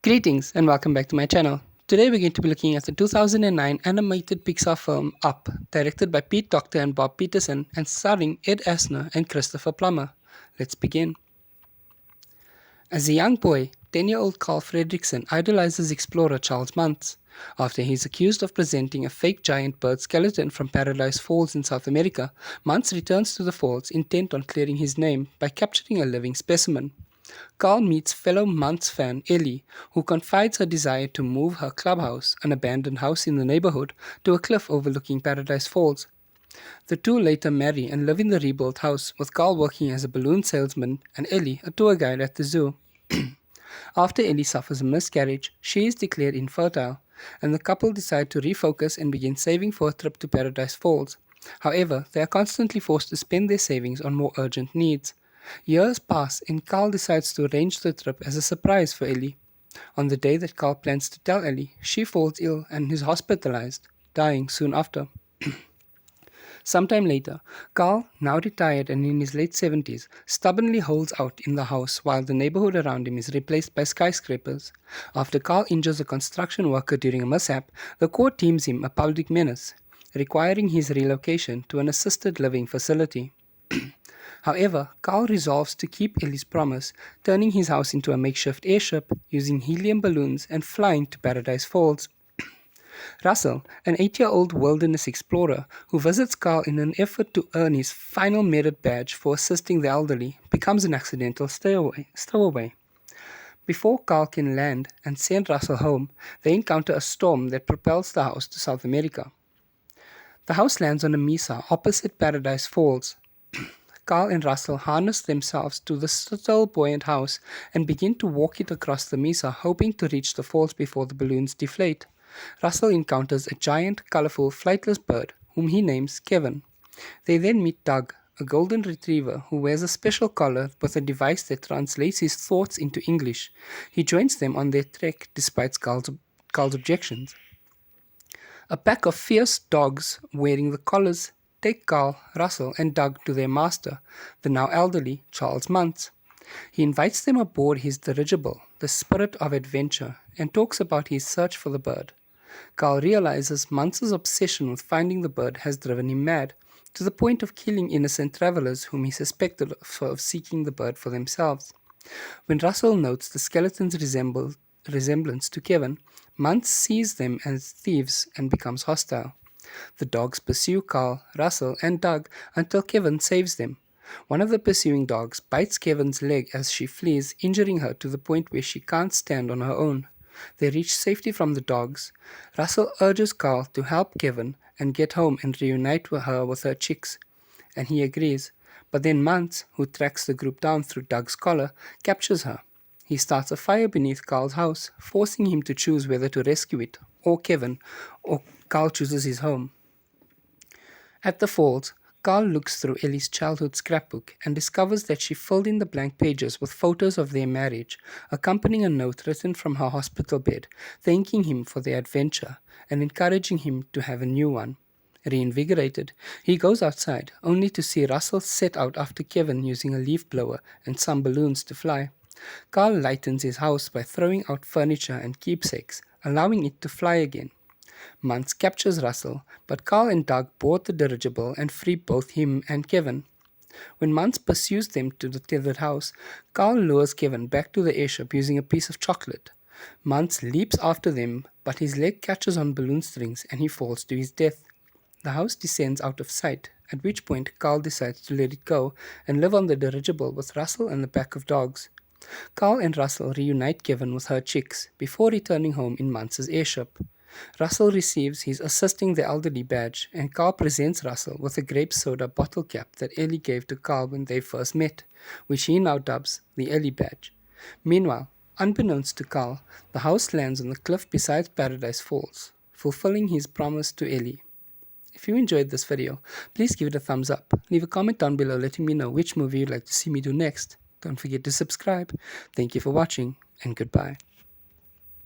Greetings and welcome back to my channel. Today we're going to be looking at the 2009 animated Pixar film Up, directed by Docter and Bob Peterson and starring Ed Asner and Christopher Plummer. Let's begin. As a young boy, 10-year-old Carl Fredrickson idolizes explorer Charles Muntz. After he's accused of presenting a fake giant bird skeleton from Paradise Falls in South America, Muntz returns to the falls intent on clearing his name by capturing a living specimen. Carl meets fellow Muntz fan Ellie, who confides her desire to move her clubhouse, an abandoned house in the neighborhood, to a cliff overlooking Paradise Falls. The two later marry and live in the rebuilt house, with Carl working as a balloon salesman and Ellie a tour guide at the zoo. After Ellie suffers a miscarriage, she is declared infertile, and the couple decide to refocus and begin saving for a trip to Paradise Falls. However, they are constantly forced to spend their savings on more urgent needs. Years pass and Carl decides to arrange the trip as a surprise for Ellie. On the day that Carl plans to tell Ellie, she falls ill and is hospitalized, dying soon after. Sometime later, Carl, now retired and in his late 70s, stubbornly holds out in the house while the neighborhood around him is replaced by skyscrapers. After Carl injures a construction worker during a mishap, the court deems him a public menace, requiring his relocation to an assisted living facility. However, Carl resolves to keep Ellie's promise, turning his house into a makeshift airship, using helium balloons and flying to Paradise Falls. Russell, an 8-year-old wilderness explorer who visits Carl in an effort to earn his final merit badge for assisting the elderly, becomes an accidental stowaway. Before Carl can land and send Russell home, they encounter a storm that propels the house to South America. The house lands on a mesa opposite Paradise Falls. Carl and Russell harness themselves to the still buoyant house and begin to walk it across the mesa, hoping to reach the falls before the balloons deflate. Russell encounters a giant, colorful, flightless bird, whom he names Kevin. They then meet Doug, a golden retriever who wears a special collar with a device that translates his thoughts into English. He joins them on their trek despite Carl's objections. A pack of fierce dogs wearing the collars take Carl, Russell, and Doug to their master, the now elderly Charles Muntz. He invites them aboard his dirigible, the Spirit of Adventure, and talks about his search for the bird. Carl realizes Muntz's obsession with finding the bird has driven him mad, to the point of killing innocent travelers whom he suspected of seeking the bird for themselves. When Russell notes the skeleton's resemblance to Kevin, Muntz sees them as thieves and becomes hostile. The dogs pursue Carl, Russell, and Doug until Kevin saves them. One of the pursuing dogs bites Kevin's leg as she flees, injuring her to the point where she can't stand on her own. They reach safety from the dogs. Russell urges Carl to help Kevin and get home and reunite with her chicks, and he agrees. But then Muntz, who tracks the group down through Doug's collar, captures her. He starts a fire beneath Carl's house, forcing him to choose whether to rescue it, or Kevin, or Carl chooses his home. At the falls, Carl looks through Ellie's childhood scrapbook and discovers that she filled in the blank pages with photos of their marriage, accompanying a note written from her hospital bed, thanking him for their adventure and encouraging him to have a new one. Reinvigorated, he goes outside, only to see Russell set out after Kevin using a leaf blower and some balloons to fly. Carl lightens his house by throwing out furniture and keepsakes, allowing it to fly again. Muntz captures Russell, but Carl and Doug board the dirigible and free both him and Kevin. When Muntz pursues them to the tethered house, Carl lures Kevin back to the airship using a piece of chocolate. Muntz leaps after them, but his leg catches on balloon strings and he falls to his death. The house descends out of sight, at which point Carl decides to let it go and live on the dirigible with Russell and the pack of dogs. Carl and Russell reunite Kevin with her chicks before returning home in Muntz's airship. Russell receives his assisting the elderly badge, and Carl presents Russell with a grape soda bottle cap that Ellie gave to Carl when they first met, which he now dubs the Ellie badge. Meanwhile, unbeknownst to Carl, the house lands on the cliff beside Paradise Falls, fulfilling his promise to Ellie. If you enjoyed this video, please give it a thumbs up. Leave a comment down below letting me know which movie you'd like to see me do next. Don't forget to subscribe. Thank you for watching, and goodbye.